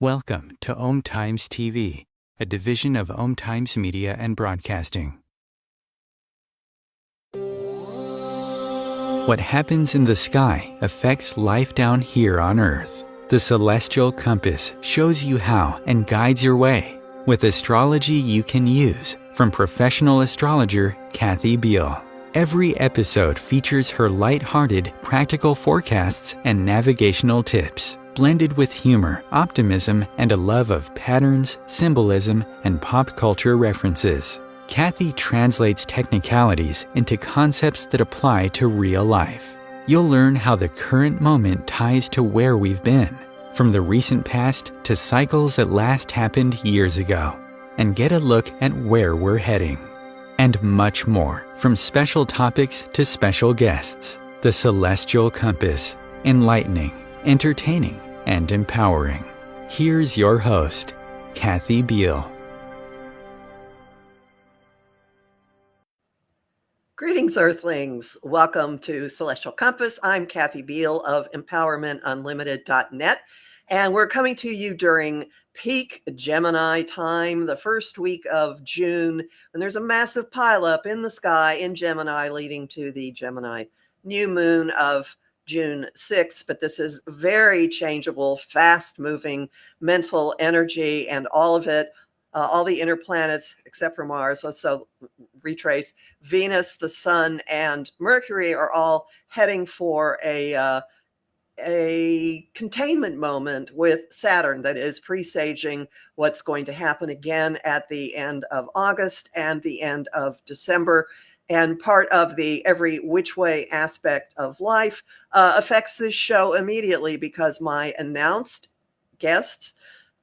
Welcome to Om Times TV, a division of Om Times Media and Broadcasting. What happens in the sky affects life down here on Earth. The celestial compass shows you how and guides your way with astrology you can use from professional astrologer Kathy Beal. Every episode features her light-hearted, practical forecasts and navigational tips, blended with humor, optimism, and a love of patterns, symbolism, and pop culture references. Kathy translates technicalities into concepts that apply to real life. You'll learn how the current moment ties to where we've been, from the recent past to cycles that last happened years ago, and get a look at where we're heading. And much more, from special topics to special guests. The Celestial Compass, enlightening, entertaining, and empowering. Here's your host, Kathy Beal. Greetings, Earthlings. Welcome to Celestial Compass. I'm Kathy Beal of EmpowermentUnlimited.net, and we're coming to you during peak Gemini time, the first week of June, when there's a massive pileup in the sky in Gemini leading to the Gemini new moon of June 6th. But this is very changeable, fast-moving mental energy, and all of it, all the inner planets except for Mars, so retrace, Venus, the Sun, and Mercury are all heading for a containment moment with Saturn that is presaging what's going to happen again at the end of August and the end of December. And part of the every which way aspect of life affects this show immediately, because my announced guests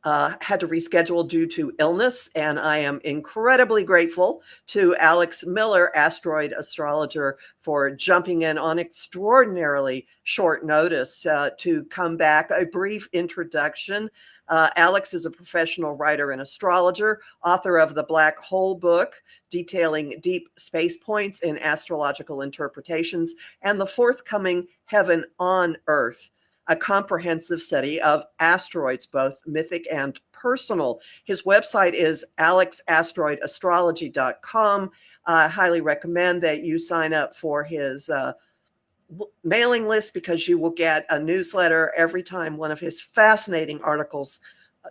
had to reschedule due to illness, and I am incredibly grateful to Alex Miller, Asteroid astrologer, for jumping in on extraordinarily short notice to come back. A brief introduction. Alex is a professional writer and astrologer, author of the Black Hole book, detailing deep space points in astrological interpretations, and the forthcoming Heaven on Earth, a comprehensive study of asteroids, both mythic and personal. His website is alexasteroidastrology.com. I highly recommend that you sign up for his mailing list, because you will get a newsletter every time one of his fascinating articles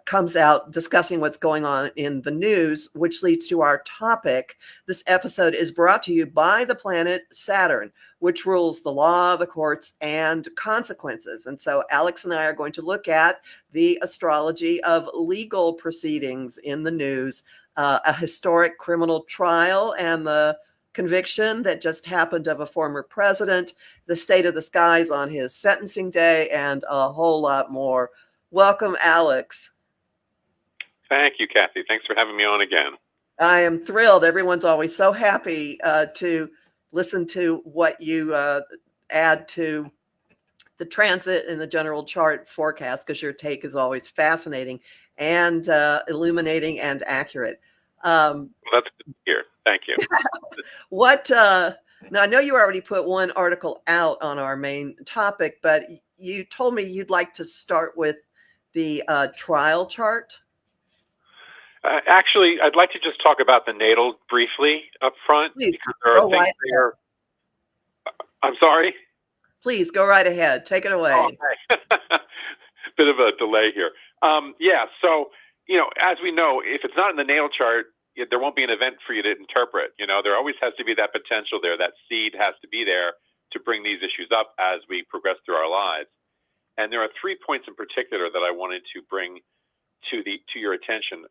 comes out discussing what's going on in the news, which leads to our topic. This episode is brought to you by the planet Saturn, which rules the law, the courts, and consequences. And so Alex and I are going to look at the astrology of legal proceedings in the news, a historic criminal trial and the conviction that just happened of a former president, the state of the skies on his sentencing day, and a whole lot more. Welcome, Alex. Thank you, Kathy. Thanks for having me on again. I am thrilled. Everyone's always so happy to listen to what you add to the transit and the general chart forecast, because your take is always fascinating and illuminating and accurate. Well, that's good to hear. Thank you. Now, I know you already put one article out on our main topic, but you told me you'd like to start with the trial chart. Actually, I'd like to just talk about the natal briefly up front. Please, because there are things there. I'm sorry? Please, go right ahead. Take it away. Oh, okay. Bit of a delay here. So, as we know, if it's not in the natal chart, there won't be an event for you to interpret. There always has to be that potential there. That seed has to be there to bring these issues up as we progress through our lives. And there are 3 points in particular that I wanted to bring to your attention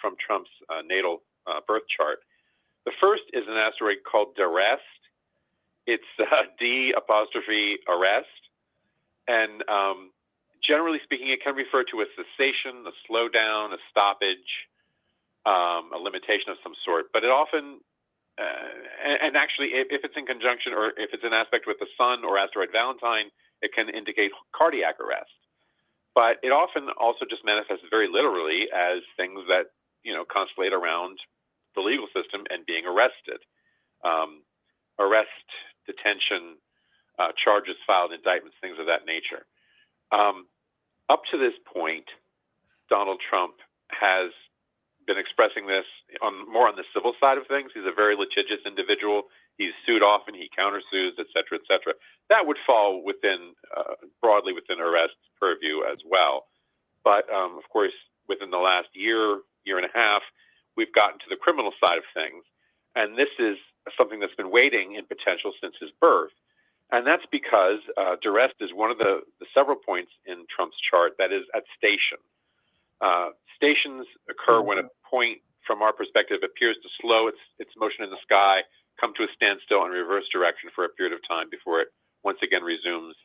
from Trump's natal birth chart. The first is an asteroid called Darest. It's D''arrest. And generally speaking, it can refer to a cessation, a slowdown, a stoppage, a limitation of some sort. But it often, and actually, if it's in conjunction or if it's an aspect with the sun or asteroid Valentine, it can indicate cardiac arrest. But it often also just manifests very literally as things that, constellate around the legal system and being arrested. Arrest, detention, charges filed, indictments, things of that nature. Up to this point, Donald Trump has been expressing this more on the civil side of things. He's a very litigious individual. He's sued often. He countersues, et cetera, et cetera. That would fall within broadly within arrest's purview as well. But of course, within the last year and a half, we've gotten to the criminal side of things, and this is something that's been waiting in potential since his birth. And that's because duress is one of the several points in Trump's chart that is at station. Stations occur when a point, from our perspective, appears to slow its motion in the sky, come to a standstill in reverse direction for a period of time before it once again resumes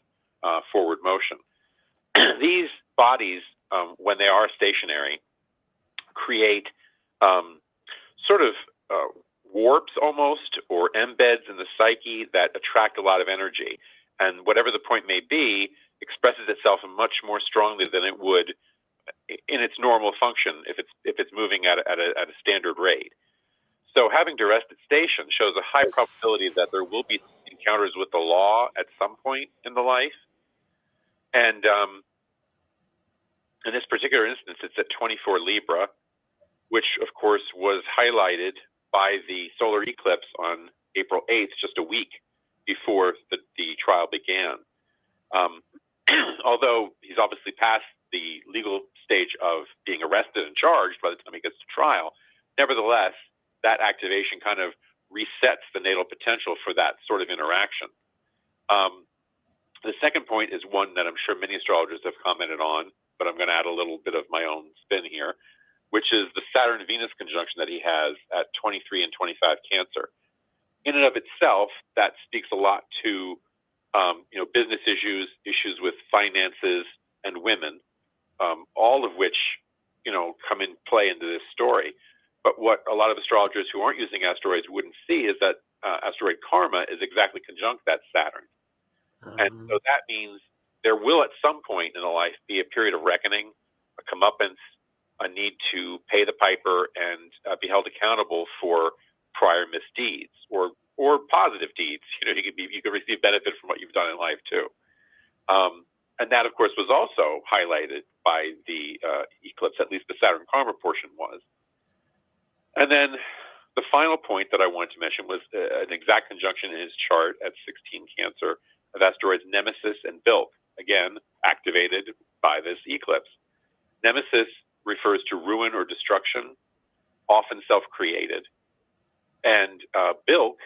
forward motion. These bodies, when they are stationary, create sort of warps almost, or embeds in the psyche that attract a lot of energy. And whatever the point may be, expresses itself much more strongly than it would in its normal function if it's moving at a standard rate. So having duress at station shows a high probability that there will be encounters with the law at some point in the life. And in this particular instance, it's at 24 Libra, which of course was highlighted by the solar eclipse on April 8th, just a week before the trial began. Although he's obviously past the legal stage of being arrested and charged by the time he gets to trial, nevertheless, that activation kind of resets the natal potential for that sort of interaction. The second point is one that I'm sure many astrologers have commented on, but I'm going to add a little bit of my own spin here, which is the Saturn-Venus conjunction that he has at 23 and 25 Cancer. In and of itself, that speaks a lot to business issues with finances and women, all of which come in play into this story. But what a lot of astrologers who aren't using asteroids wouldn't see is that asteroid karma is exactly conjunct that Saturn. And so that means there will at some point in a life be a period of reckoning, a comeuppance, a need to pay the piper and be held accountable for prior misdeeds or positive deeds. You could receive benefit from what you've done in life too. And that, of course, was also highlighted by the eclipse, at least the Saturn karma portion was. And then the final point that I wanted to mention was an exact conjunction in his chart at 16 Cancer of asteroids Nemesis and Bilk, again, activated by this eclipse. Nemesis refers to ruin or destruction, often self-created. And Bilk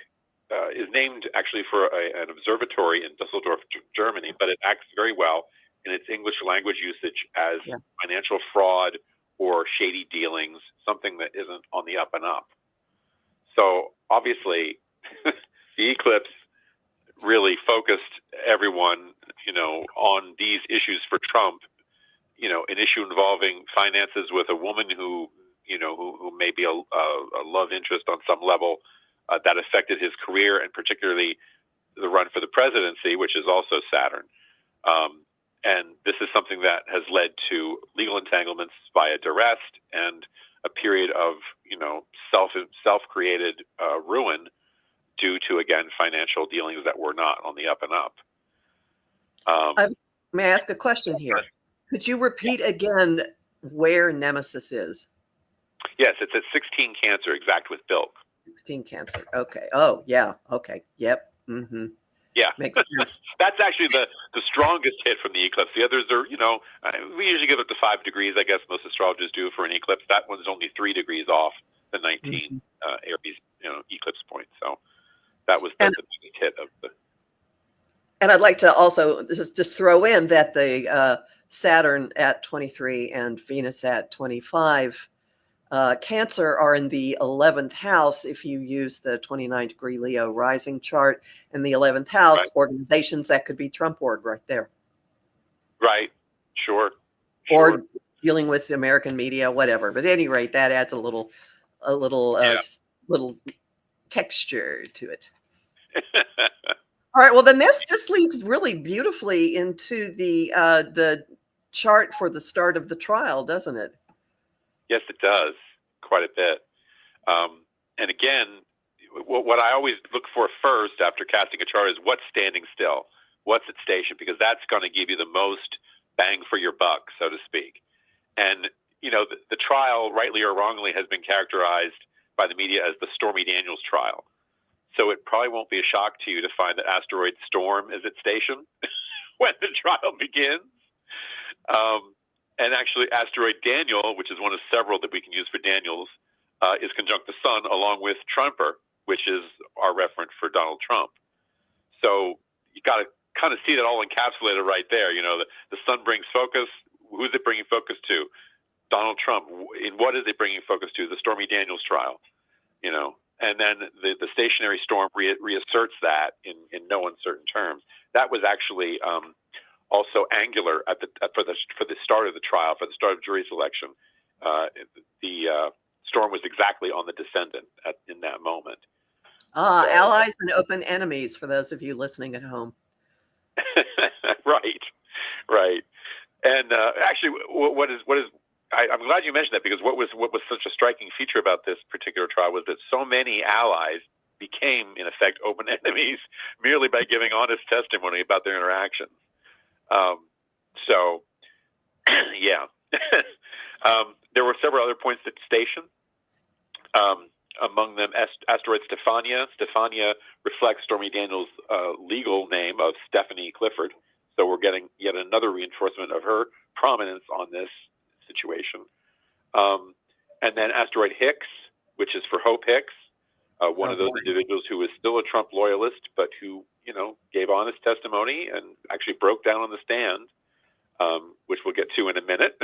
is named actually for an observatory in Dusseldorf, Germany, but it acts very well in its English language usage as financial fraud or shady dealings, something that isn't on the up and up. So obviously, the eclipse really focused everyone, on these issues for Trump. An issue involving finances with a woman who may be a love interest on some level that affected his career, and particularly the run for the presidency, which is also Saturn. And this is something that has led to legal entanglements via duress and a period of, self-created ruin due to, again, financial dealings that were not on the up and up. May I ask a question here? Could you repeat again where Nemesis is? Yes, it's at 16 Cancer, exact with Bilk. 16 Cancer. Okay. Oh, yeah. Okay. Yep. Mm-hmm. Yeah. Makes sense. That's actually the strongest hit from the eclipse. The others are, we usually give it to 5 degrees, I guess most astrologers do for an eclipse. That one's only 3 degrees off the 19 Aries, eclipse point. So that was the biggest hit of the. And I'd like to also just throw in that the Saturn at 23 and Venus at 25 Cancer are in the 11th house if you use the 29-degree Leo rising chart. In the 11th house, organizations that could be Trump org right there. Right. Sure. Or dealing with the American media, whatever. But at any rate, that adds a little texture to it. All right. Well, then this leads really beautifully into the chart for the start of the trial, doesn't it? Yes, it does, quite a bit. And again, what I always look for first after casting a chart is what's standing still, what's at station, because that's going to give you the most bang for your buck, so to speak. And the trial, rightly or wrongly, has been characterized by the media as the Stormy Daniels trial. So it probably won't be a shock to you to find that asteroid Storm is at station when the trial begins. And actually, asteroid Daniel, which is one of several that we can use for Daniels, is conjunct the Sun along with Trumper, which is our referent for Donald Trump. So you got to kind of see that all encapsulated right there. The Sun brings focus. Who's it bringing focus to? Donald Trump. In what is it bringing focus to? The Stormy Daniels trial. And then the stationary storm reasserts that in no uncertain terms. That was actually also angular for the start of the trial, for the start of jury selection. The storm was exactly on the descendant in that moment. Allies and open enemies for those of you listening at home. Right. And actually, what is I'm glad you mentioned that, because what was such a striking feature about this particular trial was that so many allies became, in effect, open enemies merely by giving honest testimony about their interactions. There were several other points at station. Among them, asteroid Stephania. Stephania reflects Stormy Daniels' legal name of Stephanie Clifford. So we're getting yet another reinforcement of her prominence on this situation. And then asteroid Hicks, which is for Hope Hicks, one of those individuals who was still a Trump loyalist, but who, gave honest testimony and actually broke down on the stand, which we'll get to in a minute,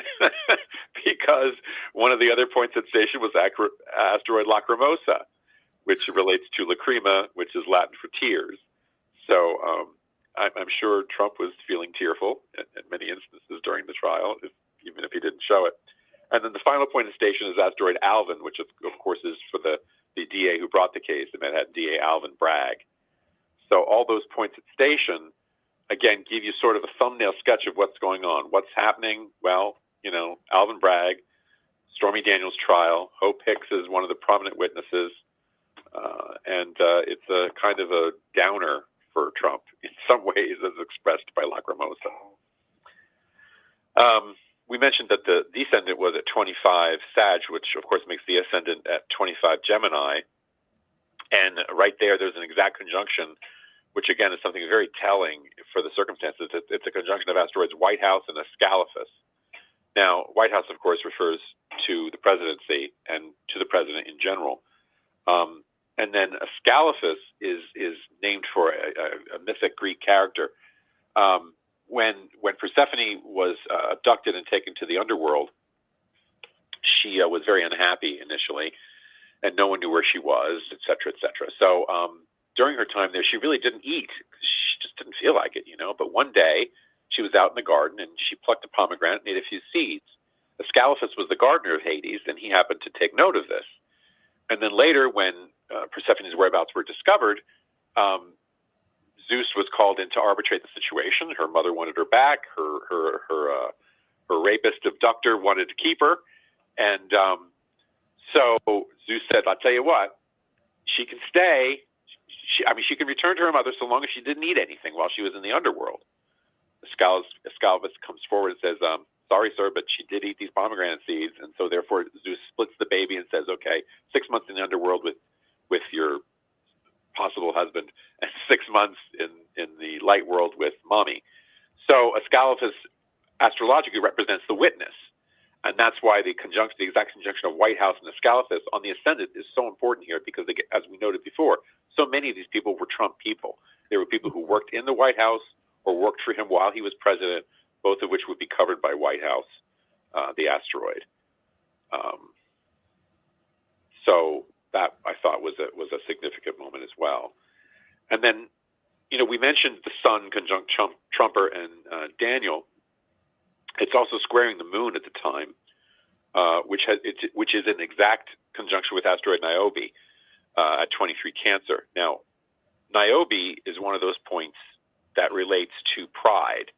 because one of the other points at station was asteroid Lacrimosa, which relates to lacrima, which is Latin for tears. So I'm sure Trump was feeling tearful in many instances during the trial, even if he didn't show it. And then the final point of station is asteroid Alvin, which of course is for the DA who brought the case, the Manhattan DA Alvin Bragg. So all those points at station, again, give you sort of a thumbnail sketch of what's going on. What's happening? Well, Alvin Bragg, Stormy Daniels trial. Hope Hicks is one of the prominent witnesses. And it's a kind of a downer for Trump in some ways, as expressed by Lacrimosa. We mentioned that the descendant was at 25 Sag, which of course makes the ascendant at 25 Gemini. And right there's an exact conjunction, which again is something very telling for the circumstances. It's a conjunction of asteroids White House and Ascalaphus. Now, White House, of course, refers to the presidency and to the president in general. And then Ascalaphus is named for a mythic Greek character. When Persephone was abducted and taken to the underworld, she was very unhappy initially, and no one knew where she was, et cetera, et cetera. So during her time there, she really didn't eat. She just didn't feel like it, But one day, she was out in the garden, and she plucked a pomegranate and ate a few seeds. Ascalaphus was the gardener of Hades, and he happened to take note of this. And then later, when Persephone's whereabouts were discovered, Zeus was called in to arbitrate the situation. Her mother wanted her back. Her rapist abductor wanted to keep her. And so Zeus said, I'll tell you what, she can stay. She can return to her mother so long as she didn't eat anything while she was in the underworld. Ascalaphus comes forward and says, sorry, sir, but she did eat these pomegranate seeds. And so therefore Zeus splits the baby and says, okay, 6 months in the underworld with your possible husband, and 6 months in the light world with mommy. So Ascalaphus astrologically represents the witness. And that's why the exact conjunction of White House and Ascalaphus on the ascendant is so important here, because as we noted before, so many of these people were Trump people. They were people who worked in the White House or worked for him while he was president, both of which would be covered by White House, the asteroid. So that I thought was a significant moment as well. And then, we mentioned the Sun conjunct Trumper and Daniel. It's also squaring the Moon at the time, which is in exact conjunction with asteroid Niobe at 23 Cancer. Now, Niobe is one of those points that relates to pride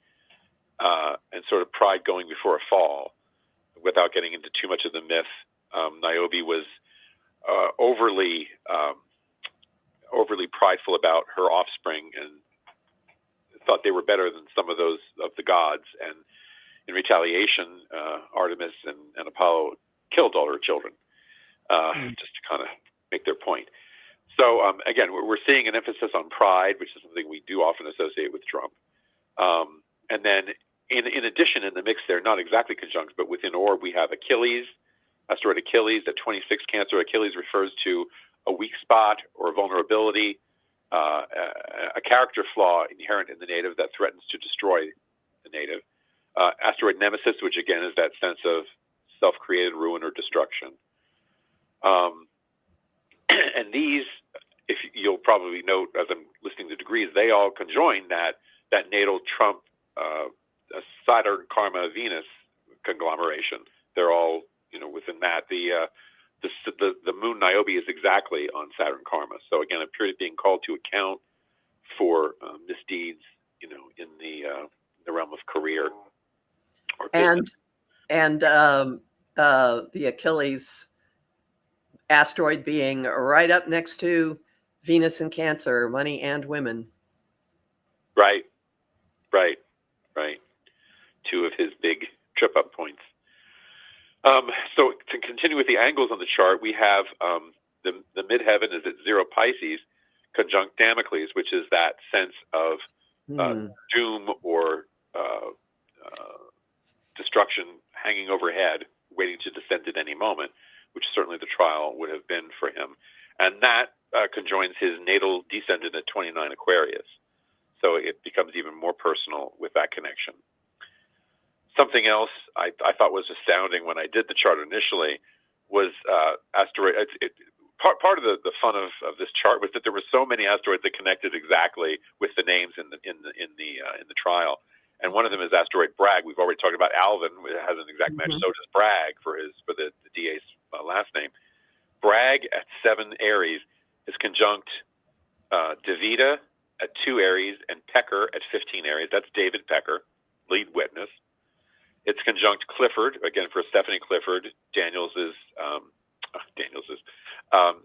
and sort of pride going before a fall. Without getting into too much of the myth, Niobe was overly prideful about her offspring and thought they were better than some of those of the gods. And in retaliation, Artemis and Apollo killed all her children, just to kind of make their point. So again, we're seeing an emphasis on pride, which is something we do often associate with Trump. And then in addition, in the mix there, not exactly conjunct, but within orb, we have Achilles, asteroid Achilles at 26 Cancer. Achilles refers to a weak spot or vulnerability, a character flaw inherent in the native that threatens to destroy the native. Asteroid Nemesis, which again is that sense of self-created ruin or destruction. And these, if you'll probably note as I'm listing the degrees, they all conjoin that natal Trump, Saturn, Karma, Venus conglomeration. They're all, within that. The moon Niobe is exactly on Saturn Karma. So again, a period of being called to account for misdeeds, in the realm of career or business. And the Achilles asteroid being right up next to Venus and Cancer, money and women. Right. Two of his big trip-up points. So to continue with the angles on the chart, we have the midheaven is at 0 Pisces, conjunct Damocles, which is that sense of doom or destruction hanging overhead, waiting to descend at any moment, which certainly the trial would have been for him. And that conjoins his natal descendant at 29 Aquarius. So it becomes even more personal with that connection. Something else I thought was astounding when I did the chart initially was asteroid. Part of the fun of this chart was that there were so many asteroids that connected exactly with the names in the trial. And one of them is asteroid Bragg. We've already talked about Alvin, which has an exact match. So does Bragg for the DA's last name. Bragg at 7 Aries is conjunct Devita at 2 Aries and Pecker at 15 Aries. That's David Pecker, lead witness. It's conjunct Clifford, again for Stephanie Clifford.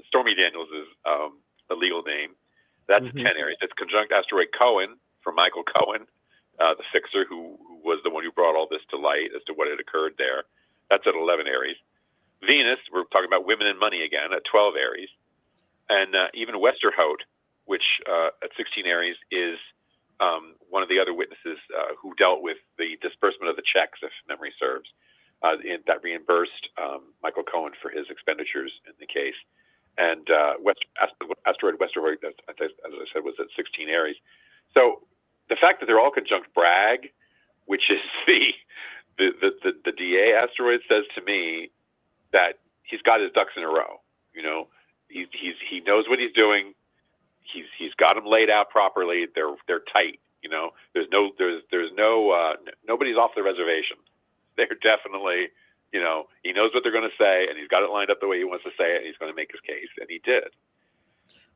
Stormy Daniels is the legal name. That's 10 Aries. It's conjunct asteroid Cohen for Michael Cohen, the fixer who was the one who brought all this to light as to what had occurred there. That's at 11 Aries. Venus, we're talking about women and money again, at 12 Aries. And even Westerhout, which at 16 Aries is one of the other witnesses who dealt with the disbursement of the checks, if memory serves, that reimbursed Michael Cohen for his expenditures in the case. And asteroid Westerhout, as I said, was at 16 Aries. So the fact that they're all conjunct Bragg, which is the DA asteroid, says to me that he's got his ducks in a row. He knows what he's doing. He's got them laid out properly. They're tight. There's no nobody's off the reservation. They're definitely, he knows what they're going to say, and he's got it lined up the way he wants to say it, and he's going to make his case, and he did.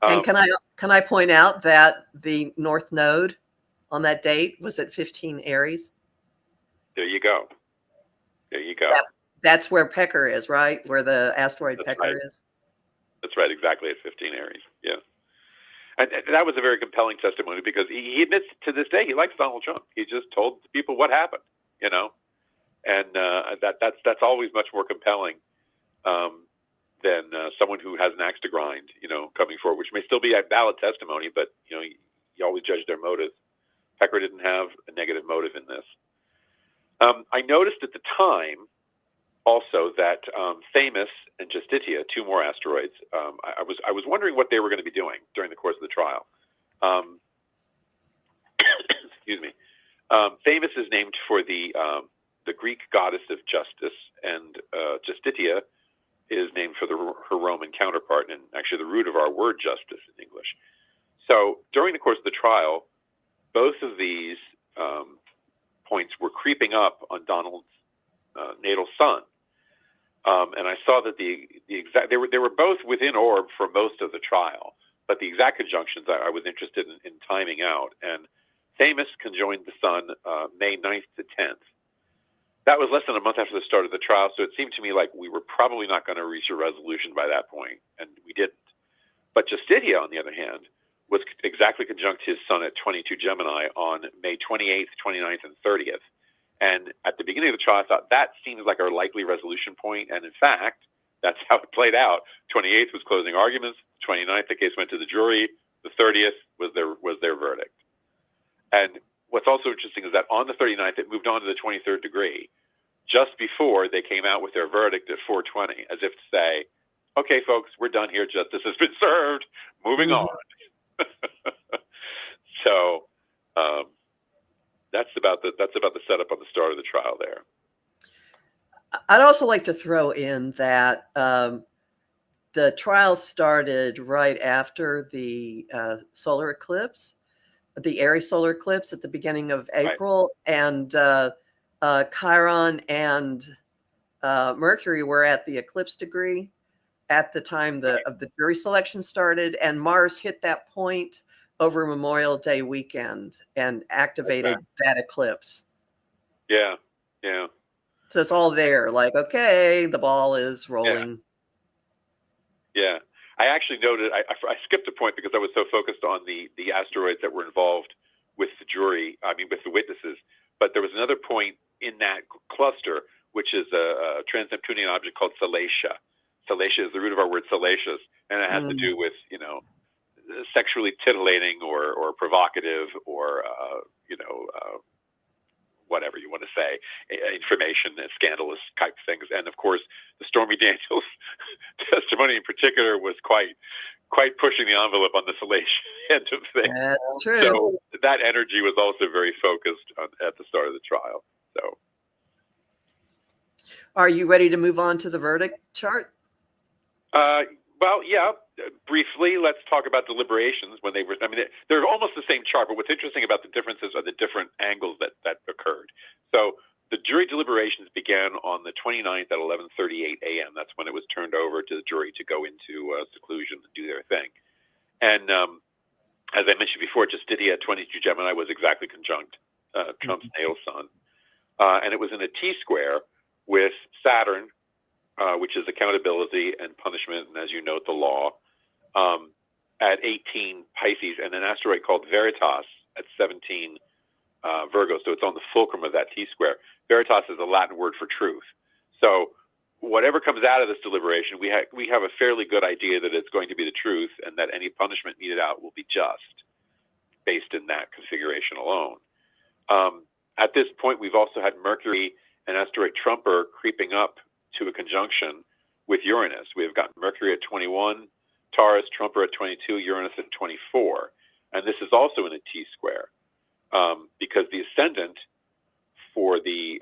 And can I point out that the North Node on that date was at 15 Aries? There you go. That's where Pecker is, right? Where the asteroid Pecker is. That's right, exactly at 15 Aries. Yeah. And that was a very compelling testimony because he admits to this day he likes Donald Trump. He just told people what happened, and that's always much more compelling than someone who has an axe to grind, coming forward, which may still be a valid testimony, but you always judge their motives. Pecker didn't have a negative motive in this. I noticed at the time also that Thamus and Justitia, 2 more asteroids, I was wondering what they were going to be doing during the course of the trial. Excuse me. Thamus is named for the Greek goddess of justice, and Justitia is named for her Roman counterpart, and actually the root of our word justice in English. So during the course of the trial, both of these points were creeping up on Donald's natal sun. And I saw that they were both within orb for most of the trial, but the exact conjunctions I was interested in timing out. And Thamus conjoined the sun May 9th to 10th. That was less than a month after the start of the trial, so it seemed to me like we were probably not going to reach a resolution by that point, and we didn't. But Justitia, on the other hand, was exactly conjunct his sun at 22 Gemini on May 28th, 29th, and 30th. And at the beginning of the trial, I thought that seems like our likely resolution point. And in fact, that's how it played out. 28th was closing arguments. 29th, the case went to the jury. The 30th was their verdict. And what's also interesting is that on the 39th, it moved on to the 23rd degree, just before they came out with their verdict at 4:20, as if to say, "Okay, folks, we're done here. Justice has been served. Moving on." So that's about the setup on the start of the trial there. I'd also like to throw in that the trial started right after the solar eclipse, the Aries solar eclipse at the beginning of April, right. And Chiron and Mercury were at the eclipse degree at the time of the jury selection started, and Mars hit that point over Memorial Day weekend and activated that eclipse. Yeah, yeah. So it's all there, like, okay, the ball is rolling. Yeah. I actually noted, I skipped a point because I was so focused on the asteroids that were involved with the jury, with the witnesses. But there was another point in that cluster, which is a trans-Neptunian object called Salacia. Salacia is the root of our word salacious, and it has to do with, sexually titillating or provocative or, whatever you want to say, information and scandalous type things. And of course, the Stormy Daniels testimony in particular was quite pushing the envelope on the salacious end of things. That's true. So that energy was also very focused at the start of the trial. So, are you ready to move on to the verdict chart? Well, yeah. Briefly, let's talk about deliberations when they were. They're almost the same chart, but what's interesting about the differences are the different angles that occurred. So the jury deliberations began on the 29th at 11:38 a.m. That's when it was turned over to the jury to go into seclusion and do their thing. And as I mentioned before, Justitia at 22 Gemini was exactly conjunct Trump's natal sun, and it was in a T-square with Saturn, which is accountability and punishment, and as you note, the law, at 18 Pisces, and an asteroid called Veritas at 17 Virgo. So it's on the fulcrum of that T-square. Veritas is a Latin word for truth. So whatever comes out of this deliberation, we have a fairly good idea that it's going to be the truth, and that any punishment meted out will be just, based in that configuration alone. At this point, we've also had Mercury and asteroid Trumper creeping up to a conjunction with Uranus. We've got Mercury at 21, Taurus, Trumper at 22, Uranus at 24. And this is also in a T-square, because the ascendant for the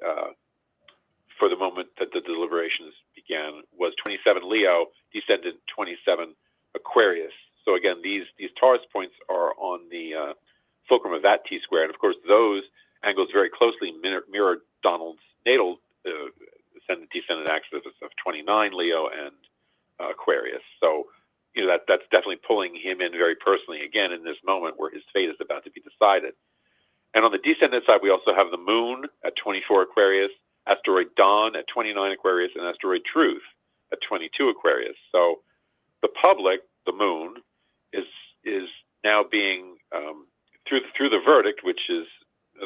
moment that the deliberations began was 27 Leo, descendant 27 Aquarius. So again, these Taurus points are on the fulcrum of that T-square. And of course, those angles very closely mirror Donald's natal ascendant-descendant axis of 29 Leo and Aquarius. So, that's definitely pulling him in very personally, again, in this moment where his fate is about to be decided. And on the descendant side, we also have the moon at 24 Aquarius, asteroid Dawn at 29 Aquarius, and asteroid Truth at 22 Aquarius. So the public, the moon, is now being, through the verdict, which is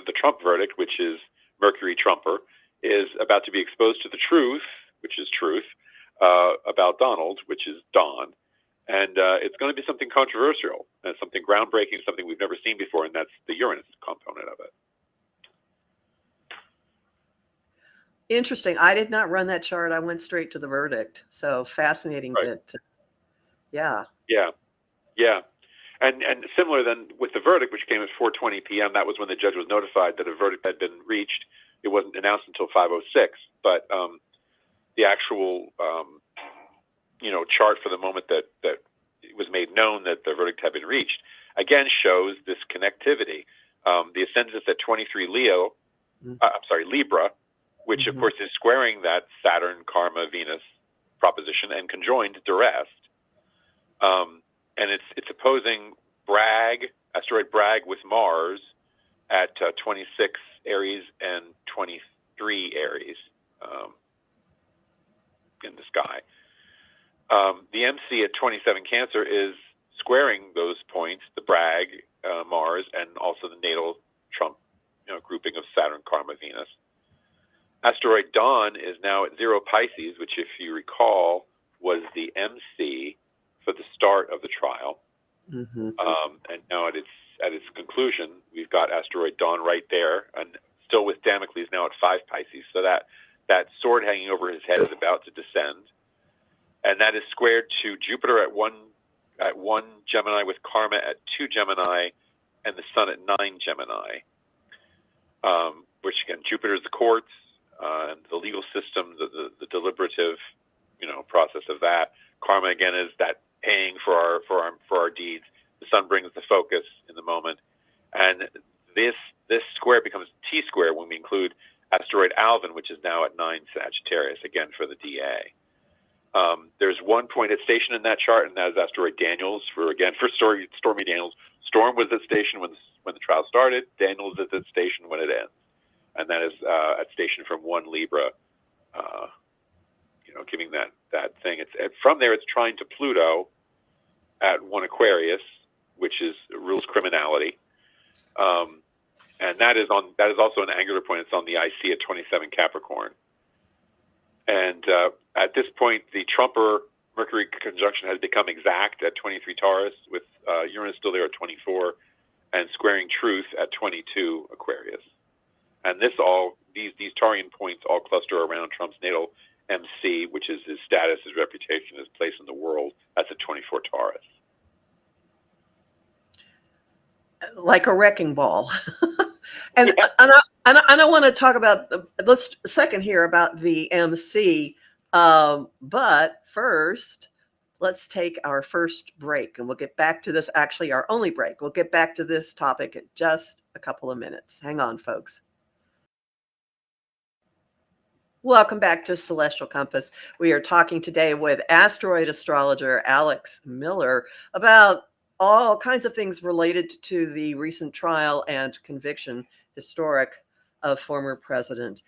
the Trump verdict, which is Mercury Trumper, is about to be exposed to the truth, which is truth, about Donald, which is Dawn. And it's going to be something controversial and something groundbreaking, something we've never seen before, and that's the Uranus component of it. Interesting. I did not run that chart. I went straight to the verdict. So fascinating. Right. Yeah. And similar then with the verdict, which came at 4:20 p.m., that was when the judge was notified that a verdict had been reached. It wasn't announced until 5:06, but the actual chart for the moment that it was made known that the verdict had been reached, again shows this connectivity. The ascendant is at 23 Libra, which of course is squaring that Saturn, Karma, Venus proposition and conjoined direct. And it's opposing asteroid Bragg with Mars at 26 Aries and 23 Aries in the sky. The MC at 27 Cancer is squaring those points, the Bragg, Mars, and also the natal Trump grouping of Saturn, Karma, Venus. Asteroid Dawn is now at 0 Pisces, which, if you recall, was the MC for the start of the trial. Mm-hmm. And now at its conclusion, we've got Asteroid Dawn right there, and still with Damocles now at 5 Pisces. So that sword hanging over his head is about to descend, and that is squared to Jupiter at 1 Gemini, with Karma at 2 Gemini, and the Sun at 9 Gemini. Which again, Jupiter is the courts, and the legal system, the deliberative, process of that. Karma again is that paying for our deeds. The Sun brings the focus in the moment, and this square becomes T square when we include Asteroid Alvin, which is now at 9 Sagittarius, again for the DA. There's one pointed station in that chart, and that is Asteroid Daniels for Stormy Daniels. Storm was at station when the trial started. Daniels is at station when it ends, and that is at station from 1 Libra. Giving that thing. From there, it's trying to Pluto at 1 Aquarius, which rules criminality, and that is also an angular point. It's on the IC at 27 Capricorn, and at this point, the Trumper Mercury conjunction has become exact at 23 Taurus, with Uranus still there at 24, and squaring Truth at 22 Aquarius. And these Taurian points all cluster around Trump's natal MC, which is his status, his reputation, his place in the world. That's at 24 Taurus. Like a wrecking ball. And Yeah. I want to talk about let's a second here about the MC. But first, let's take our first break, and we'll get back to this. Actually, our only break. We'll get back to this topic in just a couple of minutes. Hang on, folks. Welcome back to Celestial Compass. We are talking today with asteroid astrologer Alex Miller about all kinds of things related to the recent trial and conviction, historic, of former President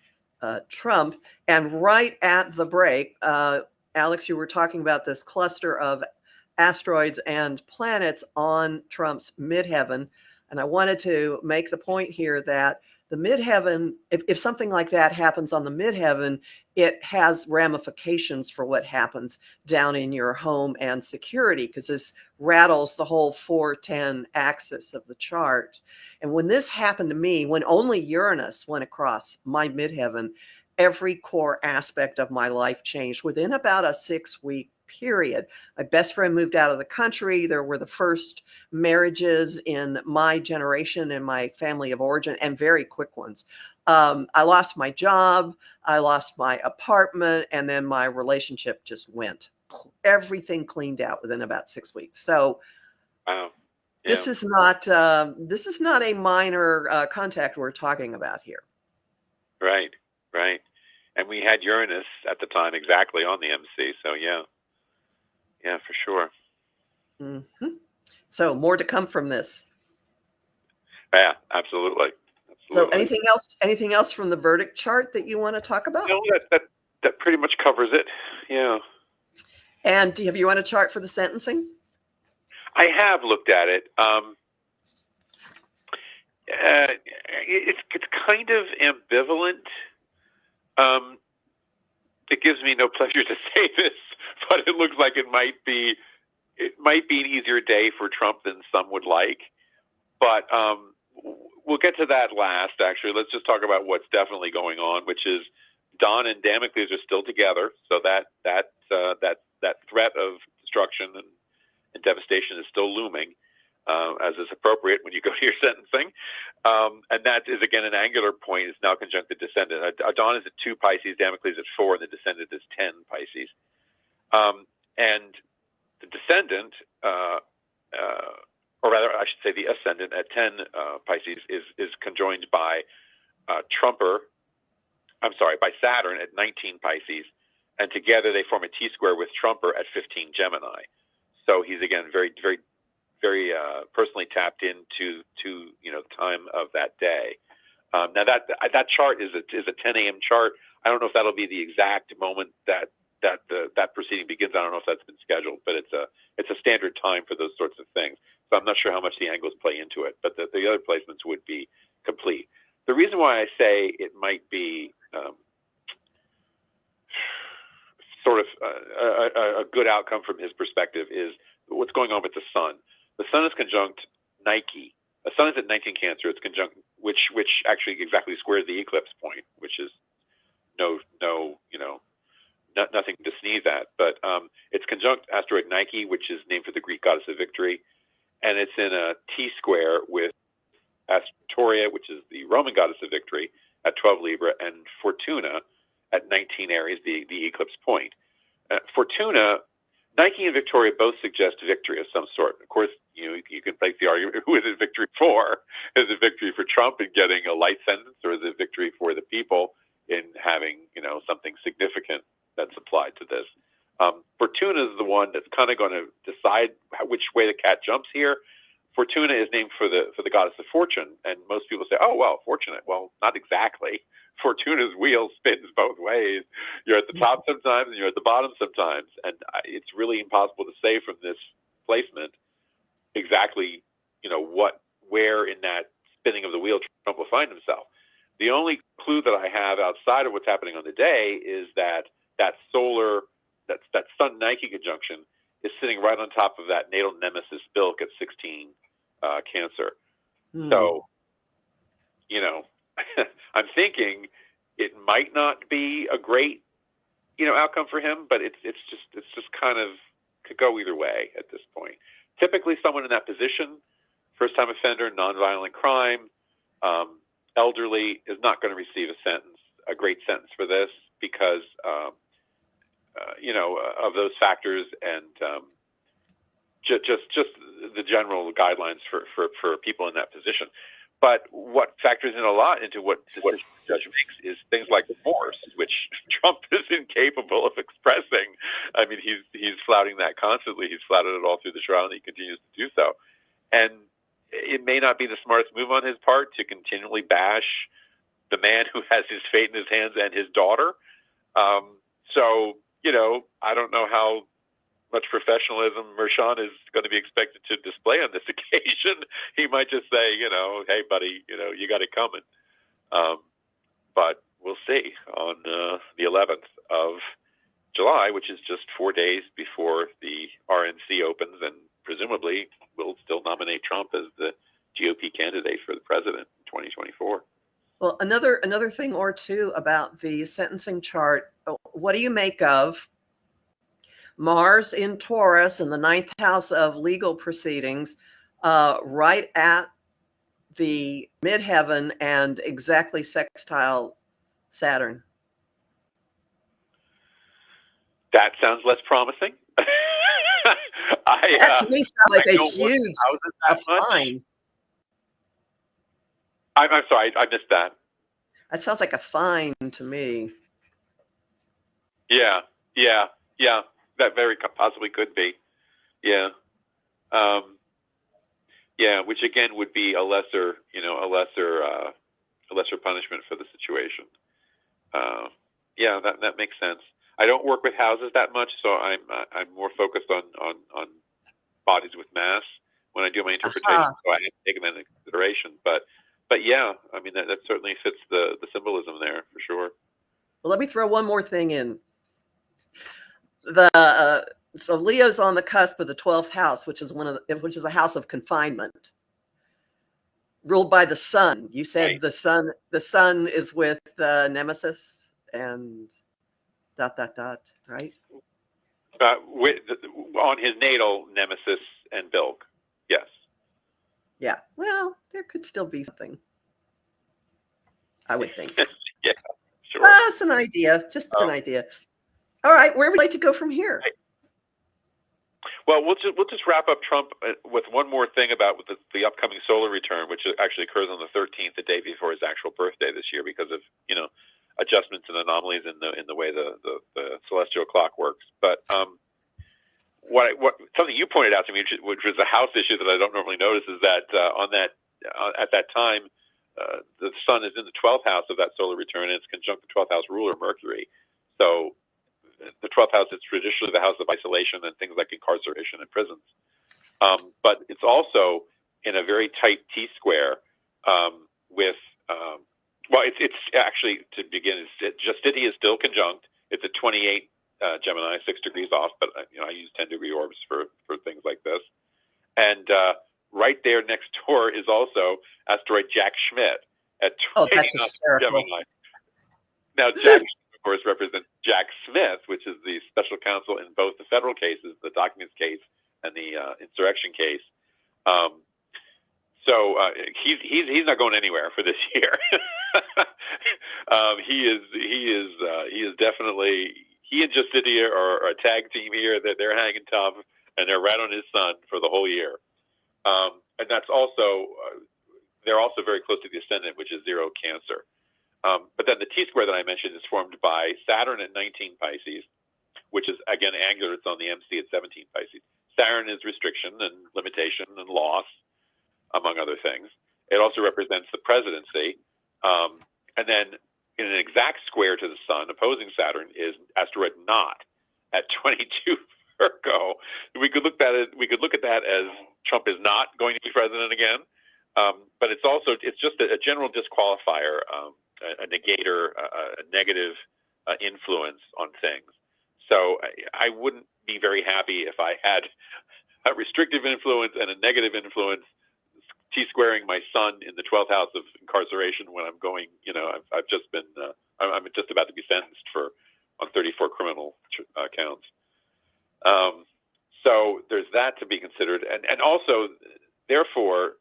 Trump. And right at the break, Alex, you were talking about this cluster of asteroids and planets on Trump's midheaven. And I wanted to make the point here that the midheaven, if something like that happens on the midheaven, it has ramifications for what happens down in your home and security, because this rattles the whole 410 axis of the chart. And when this happened to me, when only Uranus went across my midheaven, every core aspect of my life changed within about a 6-week period. My best friend moved out of the country. There were the first marriages in my generation and my family of origin, and very quick ones. I lost my job. I lost my apartment, and then my relationship just went. Everything cleaned out within about 6 weeks. So, wow. Yeah. This is not a minor contact we're talking about here. Right. And we had Uranus at the time exactly on the MC. So yeah, for sure. Mm-hmm. So more to come from this. Yeah, absolutely. So anything else from the verdict chart that you want to talk about? No, that pretty much covers it. Yeah. And have you want a chart for the sentencing? I have looked at it. It's kind of ambivalent. It gives me no pleasure to say this, but it looks like it might be an easier day for Trump than some would like. But we'll get to that last. Actually, let's just talk about what's definitely going on, which is Dawn and Damocles are still together. So that threat of destruction and devastation is still looming, as is appropriate when you go to your sentencing. And that is, again, an angular point. It's now conjunct the descendant. Dawn is at 2 Pisces, Damocles at 4, and the descendant is 10 Pisces. And the descendant, or rather, I should say the ascendant at 10 Pisces is conjoined by by Saturn at 19 Pisces, and together they form a T-square with Trumper at 15 Gemini. So he's, again, very, very, very personally tapped into the time of that day. Now that chart is a 10 a.m. chart. I don't know if that'll be the exact moment that proceeding begins. I don't know if that's been scheduled, but it's a standard time for those sorts of things. So I'm not sure how much the angles play into it, but the other placements would be complete. The reason why I say it might be sort of a good outcome from his perspective is what's going on with the sun. The sun is conjunct Nike. The sun is at 19 Cancer. It's conjunct, which actually exactly squares the eclipse point, which is nothing to sneeze at. But it's conjunct asteroid Nike, which is named for the Greek goddess of victory, and it's in a T square with Astrology, which is the Roman goddess of victory, at 12 Libra, and Fortuna at 19 Aries, the eclipse point. Fortuna, Nike and Victoria both suggest victory of some sort. Of course, you can make the argument, who is it victory for? Is it victory for Trump in getting a light sentence, or is it victory for the people in having, something significant that's applied to this? Fortuna is the one that's kind of going to decide which way the cat jumps here. Fortuna is named for the goddess of fortune, and most people say, oh, well, fortunate. Well, not exactly. Fortuna's wheel spins both ways. You're at the top sometimes and you're at the bottom sometimes, and it's really impossible to say from this placement exactly, where in that spinning of the wheel Trump will find himself. The only clue that I have outside of what's happening on the day is that Sun Nike conjunction is sitting right on top of that natal nemesis Spurlock at 16 Cancer. So, I'm thinking it might not be a great, outcome for him, but it's just kind of could go either way at this point. Typically, someone in that position, first-time offender, nonviolent crime, elderly, is not going to receive a great sentence for this because, of those factors and just the general guidelines for people in that position. But what factors in a lot into what the judge makes is things like remorse, which Trump is incapable of expressing. I mean, he's flouting that constantly. He's flouted it all through the trial, and he continues to do so. And it may not be the smartest move on his part to continually bash the man who has his fate in his hands and his daughter. So, I don't know how much professionalism Mershon is going to be expected to display on this occasion. He might just say, hey, buddy, you got it coming. But we'll see on the 11th of July, which is just 4 days before the RNC opens, and presumably will still nominate Trump as the GOP candidate for the president in 2024. Well, another thing or two about the sentencing chart. What do you make of Mars in Taurus in the 9th house of legal proceedings, right at the midheaven and exactly sextile Saturn? That sounds less promising. That to me sounds like a huge fine. I'm sorry, I missed that. That sounds like a fine to me. Yeah. That very possibly could be. Yeah. Which again would be a lesser punishment for the situation. That makes sense. I don't work with houses that much, so I'm more focused on bodies with mass when I do my interpretation. So I have to take them into consideration. But yeah, I mean that certainly fits the symbolism there for sure. Well, let me throw one more thing in. So Leo's on the cusp of the 12th house, which is a house of confinement, ruled by the sun. You said right. The sun is with Nemesis and ... right? On his natal Nemesis and Bilk, yes. Yeah. Well, there could still be something, I would think. Yeah, sure. That's an idea. Just an idea. All right, where would you like to go from here? Well, we'll just wrap up Trump with one more thing about the upcoming solar return, which actually occurs on the 13th, the day before his actual birthday this year, because of adjustments and anomalies in the way the celestial clock works. But what something you pointed out to me, which was a house issue that I don't normally notice, is that at that time the sun is in the 12th house of that solar return, and it's conjunct the 12th house ruler Mercury. So the 12th house is traditionally the house of isolation and things like incarceration and prisons. But it's also in a very tight T square with, it's actually, to begin, Justity is still conjunct. It's at 28 Gemini, 6 degrees off, but I use 10-degree orbs for things like this. And right there next door is also asteroid Jack Schmidt at 20 that's hysterical. Gemini. Now, Jack, of course, represents Jack Smith, which is the special counsel in both the federal cases, the documents case and the insurrection case. So he's not going anywhere for this year. He is definitely, he and Justitia are a tag team here. That they're hanging tough, and they're right on his sun for the whole year. And that's also they're also very close to the ascendant, which is 0 Cancer. But then the T-square that I mentioned is formed by Saturn at 19 Pisces, which is, again, angular. It's on the MC at 17 Pisces. Saturn is restriction and limitation and loss, among other things. It also represents the presidency. And then in an exact square to the sun, opposing Saturn, is asteroid Not at 22 Virgo. We could look at that as Trump is not going to be president again. But it's just a general disqualifier, a negator, a negative influence on things. So I wouldn't be very happy if I had a restrictive influence and a negative influence T-squaring my sun in the 12th house of incarceration when I'm going, I've just been, I'm just about to be sentenced on 34 criminal counts. So there's that to be considered. And also, therefore,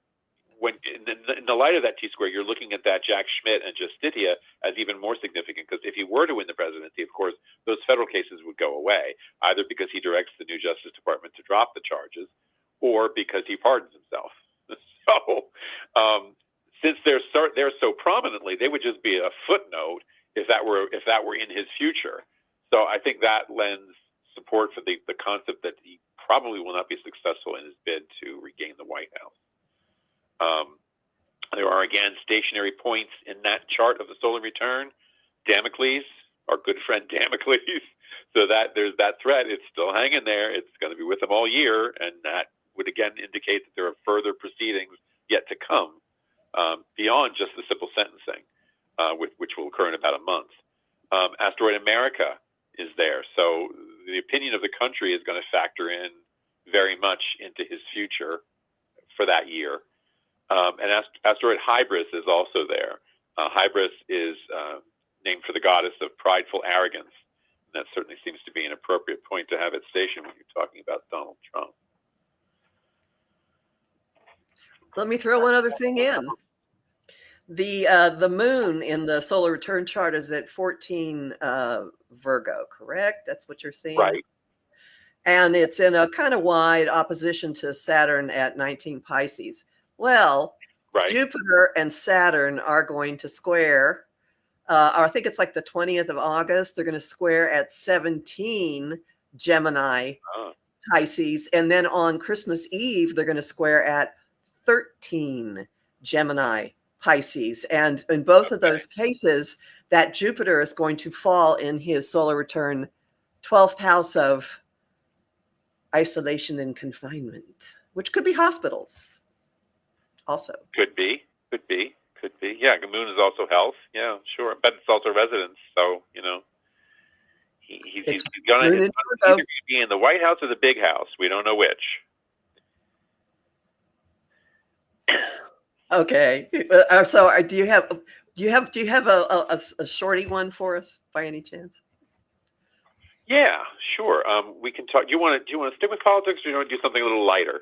when in the light of that T-square, you're looking at that Jack Schmidt and Justitia as even more significant, because if he were to win the presidency, of course, those federal cases would go away, either because he directs the new Justice Department to drop the charges or because he pardons himself. So since they're so prominently, they would just be a footnote if that were in his future. So I think that lends support for the concept that he probably will not be successful in his bid to regain the White House. There are, again, stationary points in that chart of the solar return. Damocles, our good friend Damocles. So that there's that threat. It's still hanging there. It's going to be with them all year, and that would again indicate that there are further proceedings yet to come beyond just the simple sentencing, which will occur in about a month. Asteroid America is there. So the opinion of the country is going to factor in very much into his future for that year. And asteroid Hybris is also there. Hybris is named for the goddess of prideful arrogance. And that certainly seems to be an appropriate point to have at station when you're talking about Donald Trump. Let me throw one other thing in. The moon in the solar return chart is at 14 Virgo, correct? That's what you're seeing? Right. And it's in a kind of wide opposition to Saturn at 19 Pisces. Well, right. Jupiter and Saturn are going to square, or I think it's like the 20th of August. They're going to square at 17 Gemini Pisces. And then on Christmas Eve, they're going to square at 13 Gemini Pisces. And in both of those cases, that Jupiter is going to fall in his solar return 12th house of isolation and confinement, which could be hospitals also. Could be. Yeah, the moon is also health. Yeah, sure. But it's also residence. So, he's going to either be in the White House or the big house. We don't know which. Okay. So do you have a shorty one for us by any chance? Yeah, sure. We can talk. Do you want to stick with politics, or do you want to do something a little lighter?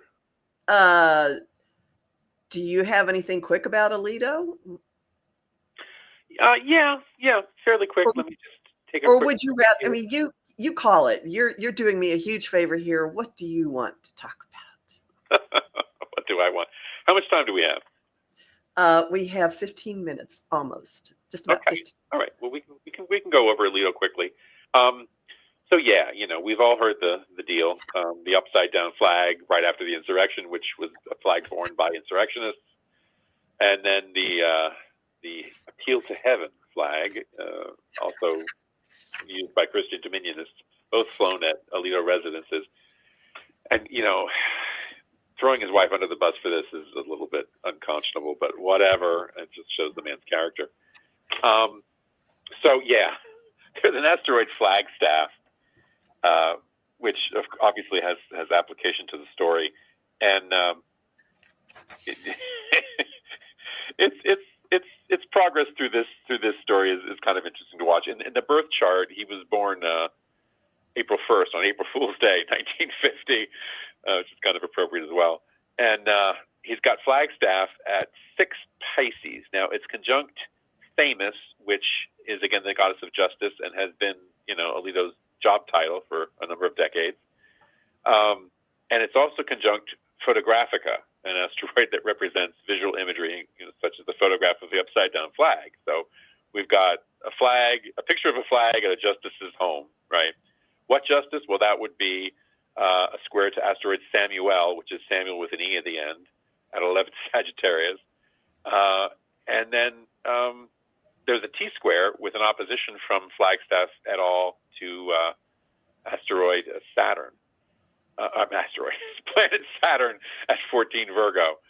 Do you have anything quick about Alito? Yeah, fairly quick. Let me just take a. Or would you rather? I mean, you call it. You're doing me a huge favor here. What do you want to talk about? What do I want? How much time do we have? We have 15 minutes, almost. Just about 15. All right. Well, we can go over Alito quickly. So yeah, we've all heard the deal, the upside down flag right after the insurrection, which was a flag worn by insurrectionists, and then the appeal to heaven flag, also used by Christian Dominionists, both flown at Alito residences. And throwing his wife under the bus for this is a little bit unconscionable, but whatever. It just shows the man's character. So yeah, there's an asteroid flagstaff which obviously has application to the story, and it's progress through this story is kind of interesting to watch. In the birth chart, he was born April 1st on April Fool's Day, 1950, which is kind of appropriate as well. And he's got Flagstaff at 6 Pisces. Now it's conjunct Themis, which is again the goddess of justice and has been, Alito's job title for a number of decades. And it's also conjunct Photographica, an asteroid that represents visual imagery, such as the photograph of the upside down flag. So we've got a picture of a flag at a justice's home, right? What justice? Well, that would be a square to asteroid Samuel, which is Samuel with an E at the end, at 11th Sagittarius. And then there's a T-square with an opposition from Flagstaff et al. To asteroid Saturn. Planet Saturn at 14 Virgo,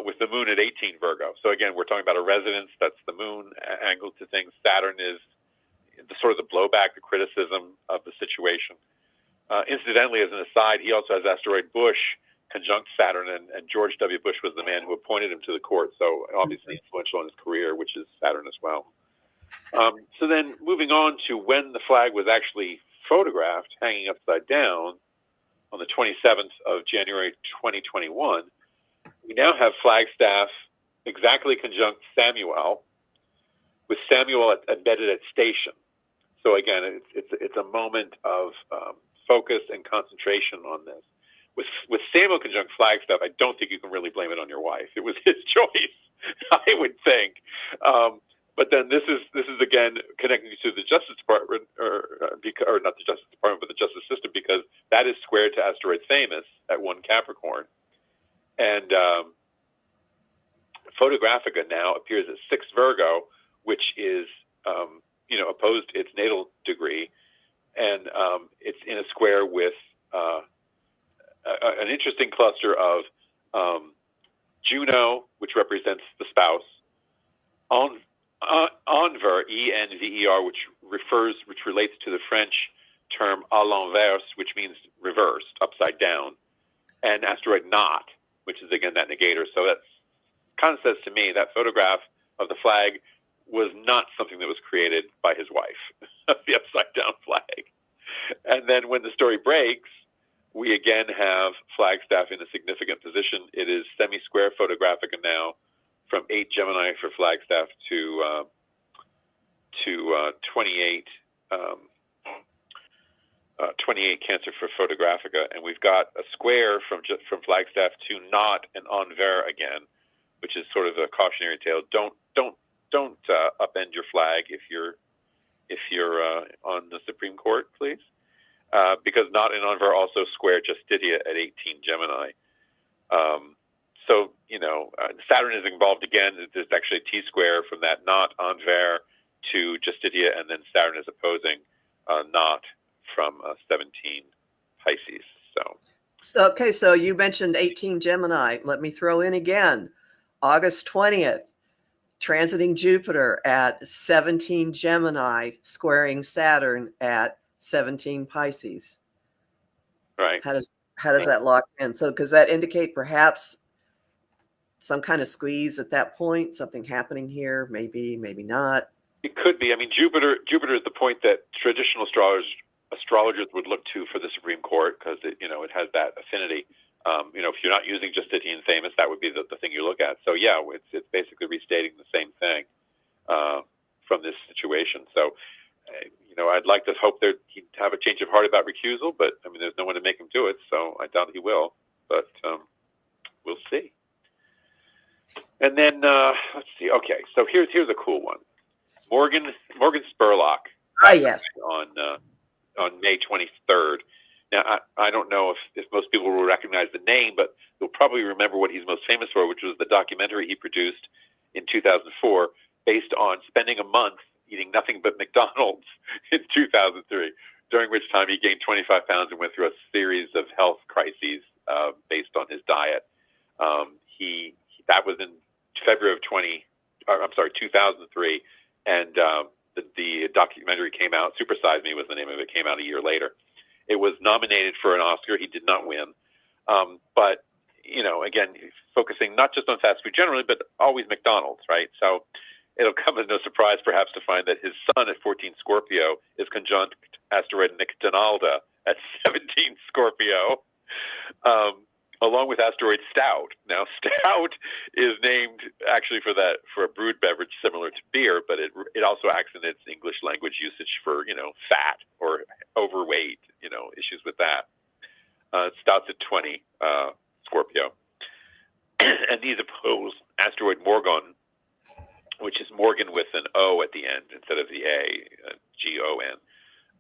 with the moon at 18 Virgo. So again, we're talking about a resonance. That's the moon angle to things. Saturn is sort of the blowback, the criticism of the situation. Incidentally, as an aside, he also has asteroid Bush conjunct Saturn, and George W. Bush was the man who appointed him to the court, so obviously influential in his career, which is Saturn as well. So then moving on to when the flag was actually photographed, hanging upside down, on the 27th of January 2021, we now have Flagstaff exactly conjunct Samuel, with Samuel embedded at station. So again, it's a moment of focus and concentration on this. With Samuel conjunct Flagstaff, I don't think you can really blame it on your wife. It was his choice, I would think. But then this is again connecting to the Justice Department, or not the Justice Department, but the justice system, because that is squared to asteroid Themis at 1 Capricorn, and Photographica now appears at 6 Virgo, which is opposed its natal degree, and it's in a square with an interesting cluster of Juno, which represents the spouse, Enver, E-N-V-E-R, which relates to the French term à l'envers, which means reversed, upside down, and asteroid Not, which is again that negator. So that kind of says to me that photograph of the flag was not something that was created by his wife, the upside down flag. And then when the story breaks, we again have Flagstaff in a significant position. It is semi-square Photographica now, from 8 Gemini for Flagstaff to 28 Cancer for Photographica, and we've got a square from Flagstaff to Not and Envers again, which is sort of a cautionary tale. Don't upend your flag if you're on the Supreme Court, please, because Not and Envers also square Justitia at 18 Gemini. So, Saturn is involved again. There's actually a T-square from that Not Envers to Justitia, and then Saturn is opposing Not from 17 Pisces. Okay, so you mentioned 18 Gemini. Let me throw in again. August 20th, transiting Jupiter at 17 Gemini, squaring Saturn at 17 Pisces. Right. How does that lock in? So, does that indicate perhaps some kind of squeeze at that point? Something happening here? Maybe, maybe not. It could be. I mean, Jupiter is the point that traditional astrologers would look to for the Supreme Court, because it has that affinity. If you're not using Justitian Themis, that would be the thing you look at. So yeah, it's basically restating the same thing from this situation. So I'd like to hope that he'd have a change of heart about recusal, but I mean, there's no one to make him do it, so I doubt he will. But we'll see. And then let's see. Okay, so here's a cool one. Morgan Spurlock. Yes. On May 23rd. Now, I don't know if most people will recognize the name, but you'll probably remember what he's most famous for, which was the documentary he produced in 2004, based on spending a month eating nothing but McDonald's in 2003, during which time he gained 25 pounds and went through a series of health crises based on his diet. That was in February of 2003, and the documentary came out. Super Size Me was the name of it. Came out a year later, It was nominated for an Oscar. He did not win. But, again, focusing not just on fast food generally, but always McDonald's, right? So it'll come as no surprise, perhaps, to find that his sun at 14 Scorpio is conjunct asteroid Donalda at 17 Scorpio, along with asteroid Stout. Now, Stout is named actually for a brewed beverage similar to beer, but it also acts in its English language usage for, fat or overweight, issues with that. Stout's at 20 Scorpio. And these oppose asteroid Morgan, which is Morgan with an O at the end instead of the A, G-O-N,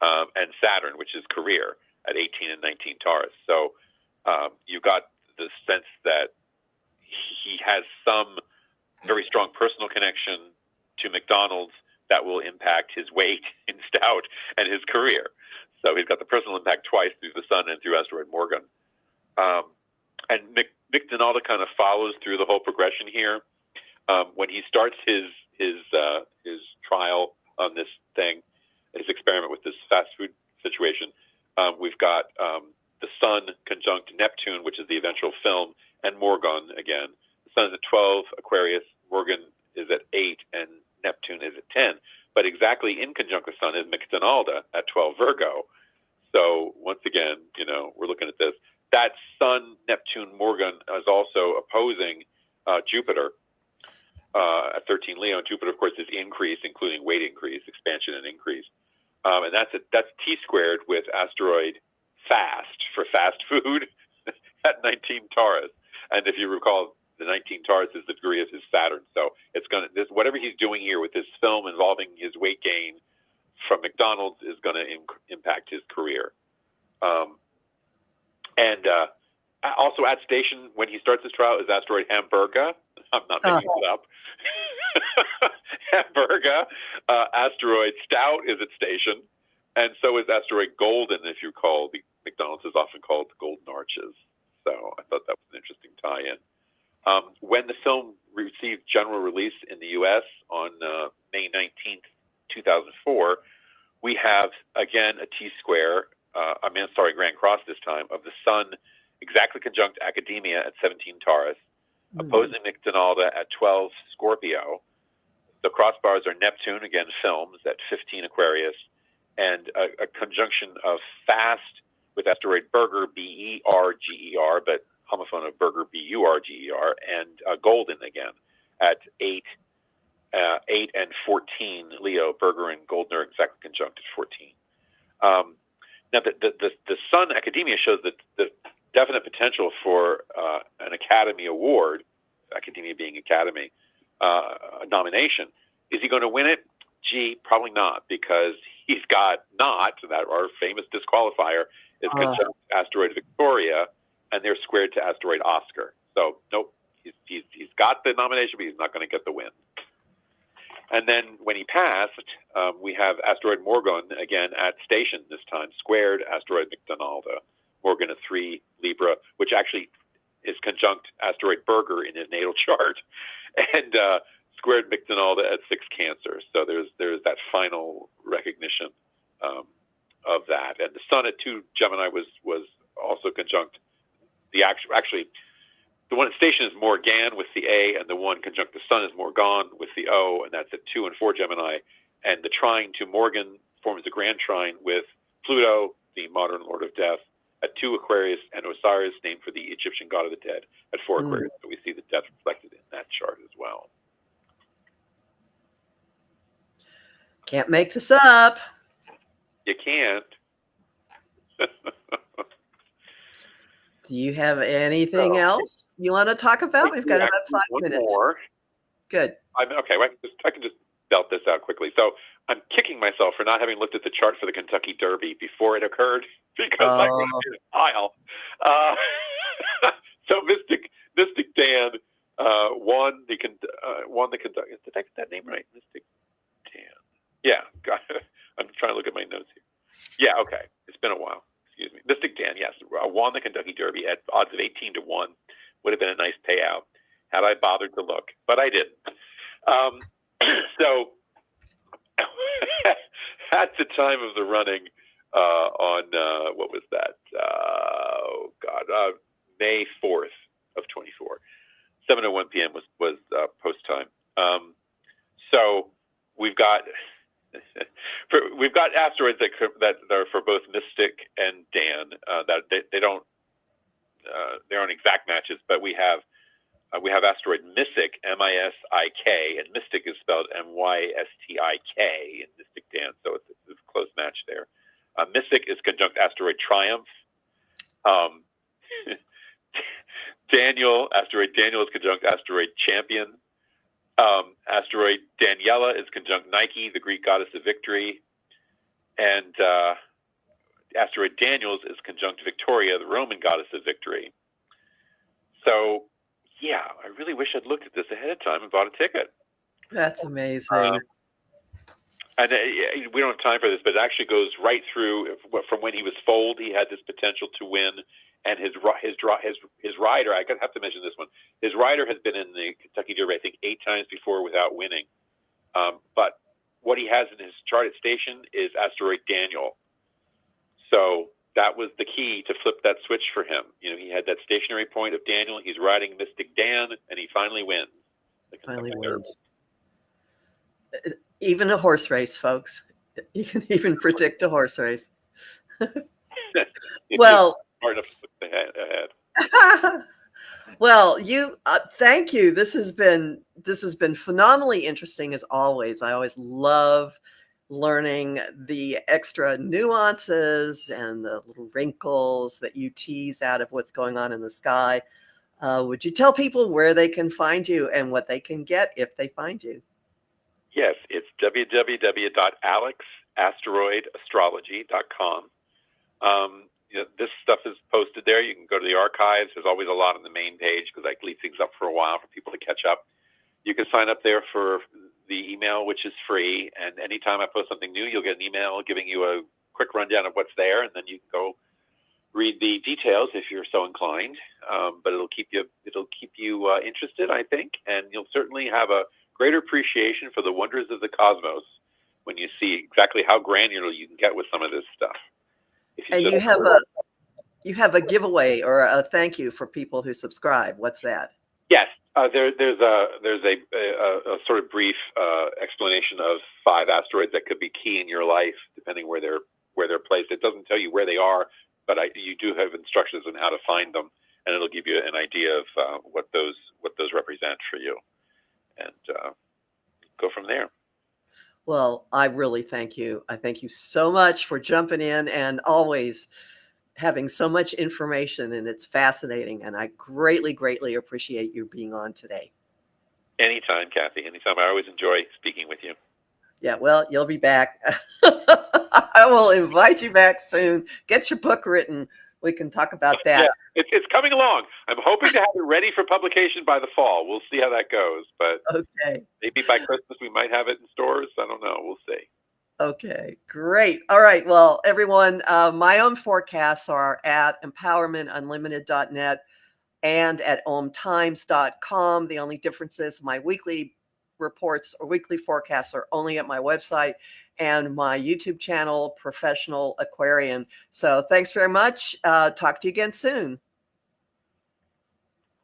and Saturn, which is career, at 18 and 19 Taurus. So you got the sense that he has some very strong personal connection to McDonald's that will impact his weight in Stout and his career. So he's got the personal impact twice through the Sun and through asteroid Morgan. And Mick Donalda kind of follows through the whole progression here. When he starts his trial on this thing, his experiment with this fast food situation, we've got the Sun conjunct Neptune, which is the eventual film, and Morgan again. The Sun is at 12 Aquarius, Morgan is at 8, and Neptune is at 10. But exactly in conjunct the Sun is Mick Donalda at 12 Virgo. So once again, we're looking at this. That Sun, Neptune, Morgan is also opposing Jupiter at 13 Leo. And Jupiter, of course, is increase, including weight increase, expansion and increase. And that's T squared with asteroid Fast for fast food at 19 Taurus. And if you recall, the 19 Taurus is the degree of his Saturn. So it's whatever he's doing here with this film involving his weight gain from McDonald's is going to impact his career. And also at station, when he starts his trial, is asteroid Hamburga. I'm not making it up. Hamburga. Asteroid Stout is at station. And so is asteroid Golden, if you recall. The McDonald's is often called the Golden Arches. So I thought that was an interesting tie-in. When the film received general release in the U.S. on May 19th, 2004, we have, again, a T-square, Grand Cross this time, of the Sun exactly conjunct Academia at 17 Taurus, opposing Mick Donalda at 12 Scorpio. The crossbars are Neptune, again, films, at 15 Aquarius, and a conjunction of Fast with asteroid Berger, B-E-R-G-E-R, but homophone of Berger, B-U-R-G-E-R, and Golden again at 8 and 14, Leo, Berger, and Goldner exactly conjunct at 14. Now, the Sun Academia shows that the definite potential for an Academy Award, Academia being Academy, nomination. Is he going to win it? Gee, probably not, because he's got our famous disqualifier is conjunct asteroid Victoria, and they're squared to asteroid Oscar. So, nope, he's got the nomination, but he's not going to get the win. And then when he passed, we have asteroid Morgan, again, at station this time, squared asteroid McDonalda. Morgan at 3 Libra, which actually is conjunct asteroid Berger in his natal chart, and squared McDonalda at 6 Cancer. So there's that final recognition of that. And the Sun at 2 Gemini was also conjunct. The one at station is Morgan with the A, and the one conjunct the Sun is Morgan with the O, and that's at 2 and 4 Gemini. And the trine to Morgan forms a grand trine with Pluto, the modern Lord of Death, at 2 Aquarius, and Osiris, named for the Egyptian god of the dead, at 4 Aquarius. So we see the death reflected in that chart as well. Can't make this up. You can't. Do you have anything else you want to talk about? We've got about 5 minutes. More. Good. I can just belt this out quickly. So I'm kicking myself for not having looked at the chart for the Kentucky Derby before it occurred, because I went through the pile. So Mystic Dan won the Kentucky. Did I get that name right? Mystic Dan. Yeah. I'm trying to look at my notes here. Yeah. Okay. It's been a while. Excuse me. Mystic Dan, yes, won the Kentucky Derby at odds of 18 to 1. Would have been a nice payout had I bothered to look, but I didn't. So at the time of the running, on what was that? Oh God, May 4th of 24. 7:01 p.m. was post time. So we've got asteroids that are for both Mystic and Dan. That they don't they aren't exact matches, but we have asteroid Misik, M-I-S-I-K, and Mystic is spelled M-Y-S-T-I-K in Mystic Dan, so it's a close match there. Mystic is conjunct asteroid Triumph. Asteroid Daniel is conjunct asteroid Champion. Asteroid Daniela is conjunct Nike, the Greek goddess of victory. And asteroid Daniels is conjunct Victoria, the Roman goddess of victory. So, yeah, I really wish I'd looked at this ahead of time and bought a ticket. That's amazing. And we don't have time for this, but it actually goes right through from when he was foaled. He had this potential to win, and his rider. I have to mention this one. His rider has been in the Kentucky Derby, I think, 8 times before without winning. But what he has in his charted station is asteroid Daniel. So that was the key to flip that switch for him. You know, he had that stationary point of Daniel. He's riding Mystic Dan, and he finally wins. Finally wins. Even a horse race, folks. You can even predict a horse race. Well, hard enough to look ahead. Well, thank you. This has been phenomenally interesting as always. I always love learning the extra nuances and the little wrinkles that you tease out of what's going on in the sky. Would you tell people where they can find you and what they can get if they find you? Yes, it's www.alexasteroidastrology.com. This stuff is posted there. You can go to the archives. There's always a lot on the main page because I leave things up for a while for people to catch up. You can sign up there for the email, which is free. And anytime I post something new, you'll get an email giving you a quick rundown of what's there. And then you can go read the details if you're so inclined. But it'll keep you interested, I think. And you'll certainly have a greater appreciation for the wonders of the cosmos when you see exactly how granular you can get with some of this stuff. And you have a giveaway or a thank you for people who subscribe. What's that? Yes, there's a sort of brief explanation of 5 asteroids that could be key in your life, depending where they're placed. It doesn't tell you where they are, but you do have instructions on how to find them, and it'll give you an idea of what those represent for you, and go from there. Well, I really thank you. I thank you so much for jumping in and always having so much information, and it's fascinating. And I greatly, greatly appreciate you being on today. Anytime, Kathy. Anytime. I always enjoy speaking with you. Yeah, well, you'll be back. I will invite you back soon. Get your book written. We can talk about that. Yeah, it's coming along. I'm hoping to have it ready for publication by the fall. We'll see how that goes. But okay, maybe by Christmas we might have it in stores. I don't know. We'll see. Okay, great. All right. Well, everyone, my own forecasts are at empowermentunlimited.net and at ohmtimes.com. The only difference is my weekly reports or weekly forecasts are only at my website and my YouTube channel, Professional Aquarian. So thanks very much. Talk to you again soon.